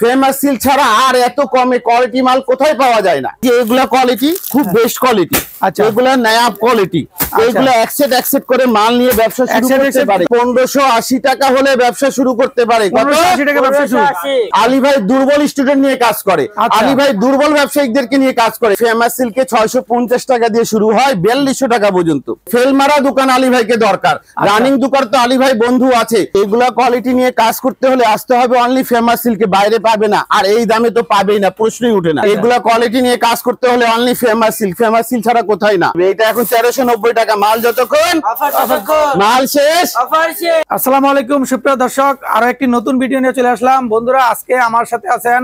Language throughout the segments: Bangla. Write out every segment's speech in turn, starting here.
ফেমাস সিল্ক ছাড়া আর এত কমে কোয়ালিটি মাল কোথায় পাওয়া যায় না। এগুলা কোয়ালিটি খুব বেস্ট কোয়ালিটি, এগুলা নায়াব কোয়ালিটি, এগুলা একসেট করে মাল নিয়ে ব্যবসা শুরু করতে পারে। 1580 টাকা হলে ব্যবসা শুরু করতে পারে। আলী ভাই দুর্বল স্টুডেন্ট নিয়ে কাজ করে, আলী ভাই দুর্বল ব্যবসায়িকদেরকে নিয়ে কাজ করে। ফেমাস সিল্কে 650 টাকা দিয়ে শুরু হয় 4200 টাকা পর্যন্ত। ফেল মারা দোকান আলী ভাইকে দরকার, রানিং দোকান তো আলী ভাই বন্ধু আছে। এগুলা কোয়ালিটি নিয়ে কাজ করতে হলে আসতে হবে অনলি ফেমাস সিল্কে, বাইরে পাবে না, আর এই দামে তো পাবেই না, প্রশ্নই উঠে না। এগুলা কোয়ালিটি নিয়ে কাজ করতে হলে only famous silk, famous silk ছাড়া কোথায় না। এটা এখন 1390 টাকা মাল, যতক্ষণ মাল শেষ। আসসালামু আলাইকুম সুপ্রিয় দর্শক, আরো একটি নতুন ভিডিও নিয়ে চলে আসলাম। বন্ধুরা, আজকে আমার সাথে আছেন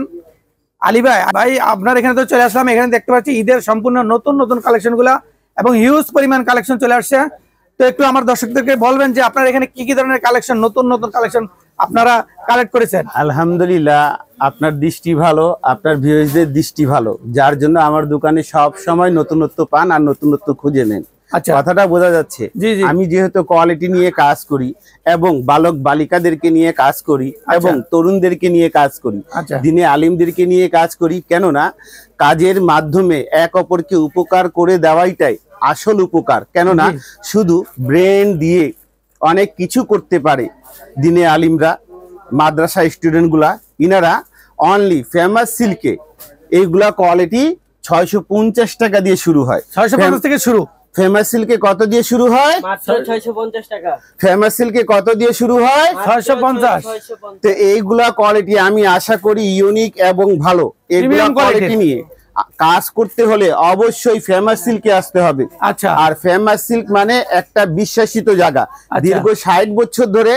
আলী ভাই। ভাই আপনার এখানে তো চলে আসলাম, এখানে দেখতে পাচ্ছি ঈদের সম্পূর্ণ নতুন কালেকশন গুলা এবং হিউজ পরিমাণ কালেকশন চলে আসছে। তো একটু আমার দর্শকদেরকে বলবেন যে আপনার এখানে কি কি ধরনের কালেকশন, নতুন কালেকশন আপনারা কালেক্ট করেছেন। আলহামদুলিল্লাহ, আপনার দৃষ্টি ভালো, আপনার ভিউয়ারদের দৃষ্টি ভালো, যার জন্য আমার দোকানে সব সময় নতুনত্ব পান আর নতুনত্ব খুঁজে নেন। আচ্ছা, কথাটা বোঝা যাচ্ছে। আমি যেহেতু কোয়ালিটি নিয়ে কাজ করি এবং বালক বালিকাদেরকে নিয়ে কাজ করি এবং তরুণদেরকে নিয়ে কাজ করি, দিনে আলিমদেরকে নিয়ে কাজ করি, কেননা কাজের মাধ্যমে এক অপরকে উপকার করে দেওয়াইটাই আসল উপকার। কেননা শুধু ব্রেন দিয়ে অনেক কিছু করতে পারে দিনে আলিমরা, মাদ্রাসা স্টুডেন্টগুলা, ইনারা অনলি ফেমাস সিল্কে এইগুলা কোয়ালিটি 650 টাকা দিয়ে শুরু হয়। 650 থেকে শুরু। ফেমাস সিল্কে কত দিয়ে শুরু হয়? মাত্র 650 টাকা। ফেমাস সিল্কে কত দিয়ে শুরু হয়? 650। তো এইগুলা কোয়ালিটি আমি আশা করি ইউনিক এবং ভালো। এইগুলা কোয়ালিটি নিয়ে কাজ করতে হলে অবশ্যই ফেমাস সিল্কে আসতে হবে। আচ্ছা, আর ফেমাস সিল্ক মানে একটা বিশ্বাসিত জায়গা। দীর্ঘ 60 বছর ধরে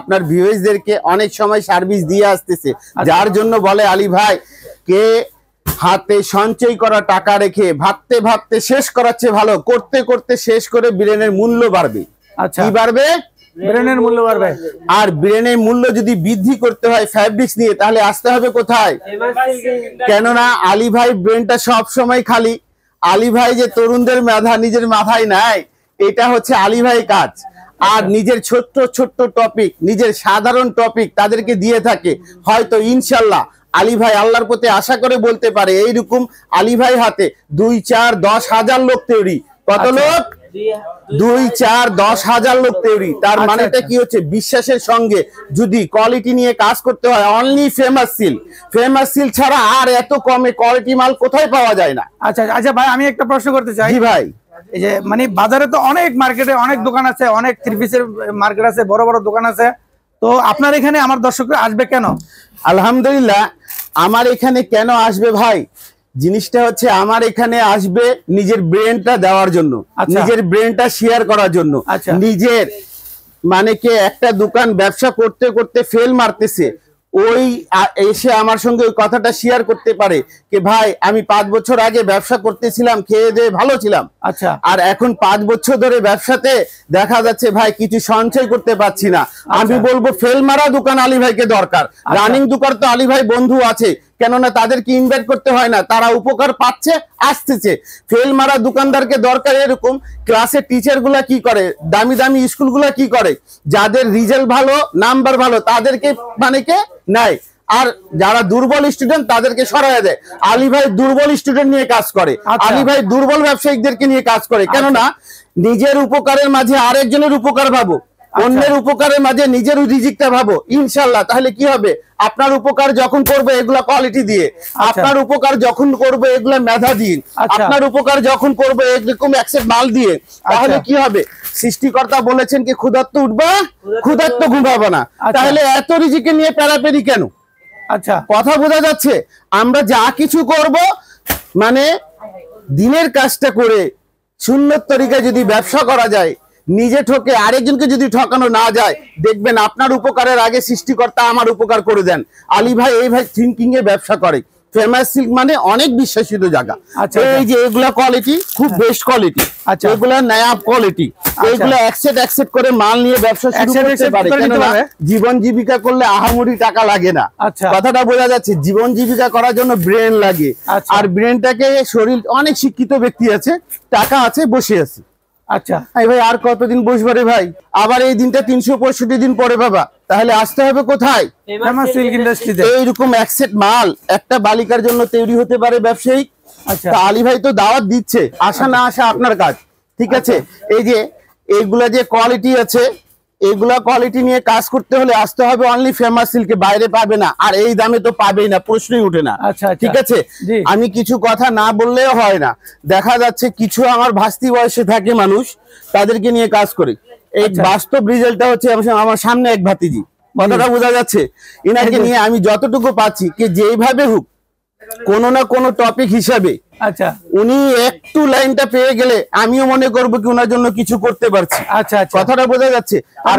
আপনার ভিউয়ারদেরকে অনেক সময় সার্ভিস দিয়ে আসতেছে, যার জন্য বলে আলী ভাই কে হাতে সঞ্চয় করা টাকা রেখে ভাবতে ভাবতে শেষ করাচ্ছে ভালো, করতে করতে শেষ করে ব্রেনের মূল্য বাড়বে। আচ্ছা, কি বাড়বে? ব্রেনের মূল্য বাড়বে। আর ব্রেনের মূল্য যদি বৃদ্ধি করতে হয় ফ্যাব্রিক্স নিয়ে, তাহলে আসতে হবে কোথায়? কেননা আলী ভাই ব্রেনটা সব সময় খালি। আলী ভাই যে তরুণদের মেধা নিজের মাথায় নাই, এটা হচ্ছে আলী ভাই কাজ। আর নিজের ছোট্ট টপিক, নিজের সাধারণ টপিক তাদেরকে দিয়ে থাকে। হয়তো ইনশাল্লাহ আলী ভাই আল্লাহর প্রতি আশা করে বলতে পারে এইরকম আলী ভাই হাতে 2, 4, 10 হাজার লোক তৈরি। কত লোক? 2, 4, 10 হাজার লোক তৈরি। তার মানেটা কি হচ্ছে? বিশ্বাসের সঙ্গে যদি কোয়ালিটি নিয়ে কাজ করতে হয় only famous silk. Famous silk ছাড়া আর এত কমে কোয়ালিটি মাল কোথায় পাওয়া যায় না। আচ্ছা ভাই, আমি একটা প্রশ্ন করতে চাই। জি ভাই। এই যে মানে বাজারে তো অনেক মার্কেটে অনেক দোকান আছে, অনেক থ্রি পিসের মার্কেট আছে, বড় দোকান আছে। তো আপনার এখানে আমার দর্শকরা আসবে কেন? আলহামদুলিল্লাহ, আমার এখানে কেন আসবে ভাই? জিনিসটা হচ্ছে আমার এখানে আসবে নিজের ব্রেনটা দেওয়ার জন্য, নিজের ব্রেনটা শেয়ার করার জন্য। নিজের মানে কে একটা দোকান ব্যবসা করতে করতে ফেল মারতেছে, ওই এসে আমার সঙ্গে ওই কথাটা শেয়ার করতে পারে যে ভাই আমি 5 বছর আগে ব্যবসা করতেছিলাম, খেয়ে দিয়ে ভালো ছিলাম, আচ্ছা, আর এখন 5 বছর ধরে ব্যবসাতে দেখা যাচ্ছে ভাই কিছু সঞ্চয় করতে পারছি না। আমি বলবো ফেল মারা দোকান আলী ভাইকে দরকার, রানিং দোকান তো আলী ভাই বন্ধু আছে, কেননা তাদেরকে ইনভাইট করতে হয় না, তারা উপকার পাচ্ছে, আসতেছে। ফেল মারা দোকানদারকে দরকার। এরকম ক্লাসের টিচার গুলা কি করে, দামি স্কুল গুলা কি করে, যাদের রিজাল্ট ভালো, নাম্বার ভালো, তাদেরকে মানে কে নাই, আর যারা দুর্বল স্টুডেন্ট তাদেরকে সরাইয়া দেয়। আলী ভাই দুর্বল স্টুডেন্ট নিয়ে কাজ করে, আলী ভাই দুর্বল ব্যবসায়িকদেরকে নিয়ে কাজ করে। কেননা নিজের উপকারের মাঝে আরেকজনের উপকার ভাবো, অন্যের উপকারের মাঝে নিজের রিজিকটা ভাবো, ইনশাল্লাহ তাহলে কি হবে? আপনার উপকার যখন করবে এগুলা কোয়ালিটি দিয়ে, আপনার উপকার যখন করবে এগুলা মেধা দিয়ে, আপনার উপকার যখন করবে এরকম একসেট মাল দিয়ে, তাহলে কি হবে? সৃষ্টিকর্তা বলেছেন কি ক্ষুধার্ত উঠবা, ক্ষুধার্ত ঘুমাবো না। তাহলে এত রিজিকে নিয়ে প্যারাপেরি কেন? আচ্ছা, কথা বোঝা যাচ্ছে? আমরা যা কিছু করব মানে দিনের কাজটা করে সুন্নত তরিকায় যদি ব্যবসা করা যায়, নিজে ঠকে আরেকজনকে যদি ঠকানো না যায়, দেখবেন আপনার উপকারের আগে সৃষ্টিকর্তা আমার উপকার করে দেন। আলী ভাই এই ভাই থিঙ্কিং এ ব্যবসা করে। ফেমাস সিল্ক মানে অনেক বিশ্বাসিত জায়গা। এই যে এগুলা কোয়ালিটি খুব বেস্ট কোয়ালিটি, এগুলা নায়াব কোয়ালিটি, এগুলা একসেট করে মাল নিয়ে ব্যবসা শুরু করতে পারে। কেননা জীবন জীবিকা করলে আহামরি টাকা লাগে না, কথাটা বোঝা যাচ্ছে। জীবন জীবিকা করার জন্য ব্রেন লাগে, আর ব্রেনটাকে শরীর, অনেক শিক্ষিত ব্যক্তি আছে, টাকা আছে, বসে আছে, আচ্ছা ভাই আর কতদিন বসবে রে ভাই? আবার এই দিনটা 365 দিন পরে বাবা, তাহলে আসতে হবে কোথায়? ফেমাস সিল্ক ইন্ডাস্ট্রিতে। এইরকম এক সেট মাল একটা বালিকার জন্য তৈরি হতে পারে ব্যবসায়িক। আচ্ছা আলী ভাই তো দাওয়াত দিচ্ছে, আসা না আসা আপনার কাজ, ঠিক আছে? এই যে এইগুলা যে কোয়ালিটি আছে, এইগুলা কোয়ালিটি নিয়ে কাজ করতে হলে আসতে হবে অনলি ফেমাস সিল্কে, বাইরে পাবে না। আর এই দামে তো পাবেই না, প্রশ্নই উঠে না। ঠিক আছে, আমি কিছু কথা না বললেও হয় না। দেখা যাচ্ছে কিছু আমার ভাস্তি বয়সে থাকে মানুষ, তাদেরকে নিয়ে কাজ করে। এই বাস্তব রেজাল্টটা হচ্ছে আমার সামনে এক ভাতিজি, কথাটা বোঝা যাচ্ছে। ইনাকে নিয়ে আমি যতটুকু পাচ্ছি কি যেইভাবে হোক কোনো না কোনো টপিক হিসাবে, আচ্ছা উনি একটু লাইনটা পেয়ে গেলে আমিও মনে করবো কি ওনার জন্য কিছু করতে পারছি। আচ্ছা কথাটা বোঝা যাচ্ছে। আর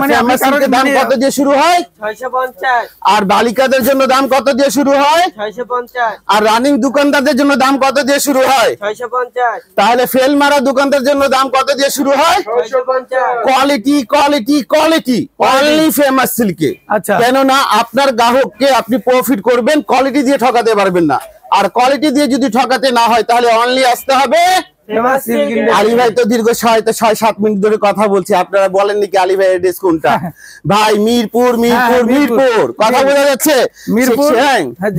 দাম কত দিয়ে শুরু হয়? 650। আর বালিকাদের জন্য দাম কত দিয়ে শুরু হয়? 650। আর রানিং দোকানদারদের জন্য দাম কত দিয়ে শুরু হয়? 650। তাহলে ফেল মারা দোকানদার জন্য দাম কত দিয়ে শুরু হয়? 650। Quality quality quality only famous সিল্কে। আচ্ছা কেননা আপনার গ্রাহককে আপনি প্রফিট করবেন, কোয়ালিটি দিয়ে ঠকাতে পারবেন না। আর কোয়ালিটি দিয়ে যদি ঠকাতে না হয় তাহলে অনলি আসতে হবে ফেমাস সিল্ক ইন্ডাস্ট্রি। আলী ভাই তো দীর্ঘ 6-7 মিনিট ধরে কথা বলছি, আপনারা বলেন নাকি আলী ভাই এড্রেস কোনটা? ভাই মিরপুর মিরপুর মিরপুর, কথা বোঝা যাচ্ছে? মিরপুর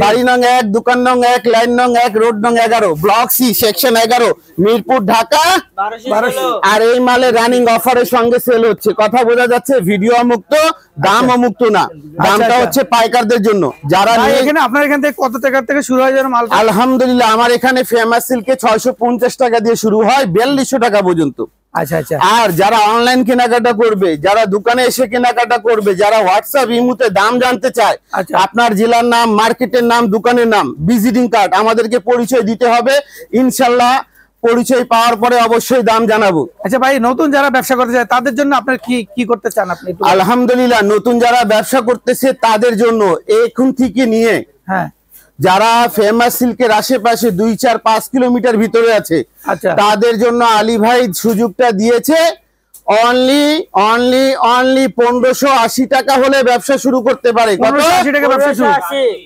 বাড়ি নং 1, দোকান নং 1, লাইন নং 1, রোড নং 11, block C, section 11, Mirpur, Dhaka 1200। আর এই মালে রানিং অফারের সঙ্গে সেল হচ্ছে, কথা বোঝা যাচ্ছে? ভিডিও মুক্ত, দাম মুক্ত না, দামটা হচ্ছে পাইকারদের জন্য। যারা এখানে আপনার এখান থেকে কত টাকা থেকে শুরু হয় যেন মাল? আলহামদুলিল্লাহ আমার এখানে ফেমাস সিল্কে 650 টাকা দিয়ে শুরু হয় 4200 টাকা পর্যন্ত। আচ্ছা আচ্ছা। আর যারা অনলাইন কেনাকাটা করবে, যারা দোকানে এসে কেনাকাটা করবে, যারা হোয়াটসঅ্যাপ ইমুতে দাম জানতে চায়, আপনার জেলার নাম, মার্কেটের নাম, দোকানের নাম, ভিজিটিং কার্ড আমাদেরকে পরিচয় দিতে হবে। ইনশাল্লাহ পরিচয় পাওয়ার পরে অবশ্যই দাম জানাবো। আচ্ছা ভাই, নতুন যারা ব্যবসা করতে চায় তাদের জন্য আপনার কি করতে চান আপনি? আলহামদুলিল্লাহ নতুন যারা ব্যবসা করতেছে তাদের জন্য এখন থেকে নিয়ে, হ্যাঁ, যারা ফেমাস সিল্কের আশেপাশে 2-4-5 কিলোমিটার ভিতরে আছে, তাদের জন্য আলী ভাই সুযোগটা দিয়েছে অনলি 1580 টাকা হলে ব্যবসা শুরু করতে পারে।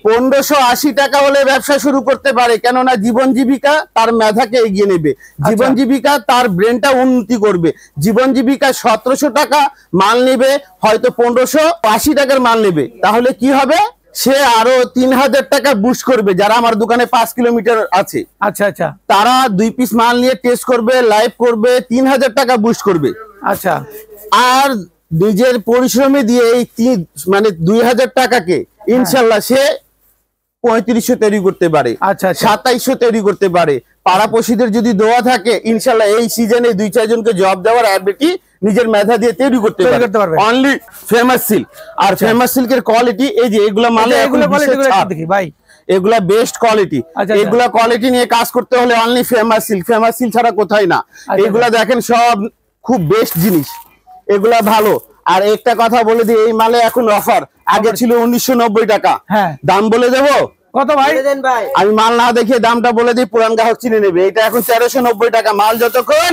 1580 টাকা হলে ব্যবসা শুরু করতে পারে। কেননা জীবন জীবিকা তার মেধাকে এগিয়ে নেবে, জীবন জীবিকা তার ব্রেনটা উন্নতি করবে। জীবন জীবিকা 1700 টাকা মাল নেবে, হয়তো 1580 টাকার মাল নেবে, তাহলে কি হবে? সে আরো 3000 টাকা বুস্ট করবে। যারা আমার দোকানে 5 কিলোমিটার আছে, আচ্ছা আচ্ছা, তারা 2 পিস মাল নিয়ে টেস্ট করবে, লাইভ করবে, 3000 টাকা বুস্ট করবে। আচ্ছা, আর নিজের পরিশ্রমে দিয়ে এই 2000 টাকাকে ইনশাল্লাহ সে 3500 তৈরি করতে পারে, 2700 তৈরি করতে পারে। পাড়াপড়শিদের যদি দোয়া থাকে ইনশাল্লাহ এই সিজনে 2-4 জনকে জব দেওয়ার অ্যাবিলিটি নিজের মেধা দিয়ে তৈরি করতে পারবে। Only famous silk. আর ফেমাস সিল্কের কোয়ালিটি এই যে এগুলা মালে দেখি ভাই, এগুলা বেস্ট কোয়ালিটি। এগুলা কোয়ালিটি নিয়ে কাজ করতে হলে only famous silk, famous silk ছাড়া কোথায় না। এগুলা দেখেন সব খুব বেস্ট জিনিস, এগুলা ভালো। আর একটা কথা বলে দিই, এই মালে এখন অফার, আগে ছিল 1990 টাকা। দাম বলে দেবো কত ভাই? আমি মাল না দেখে দামটা বলে দিই, পুরান গ্রাহক চিনে নেবে। এটা এখন 1390 টাকা। মাল যতক্ষণ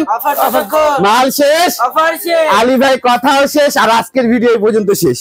মাল শেষ, আলী ভাই কথাও শেষ, আর আজকের ভিডিও এই পর্যন্ত শেষ।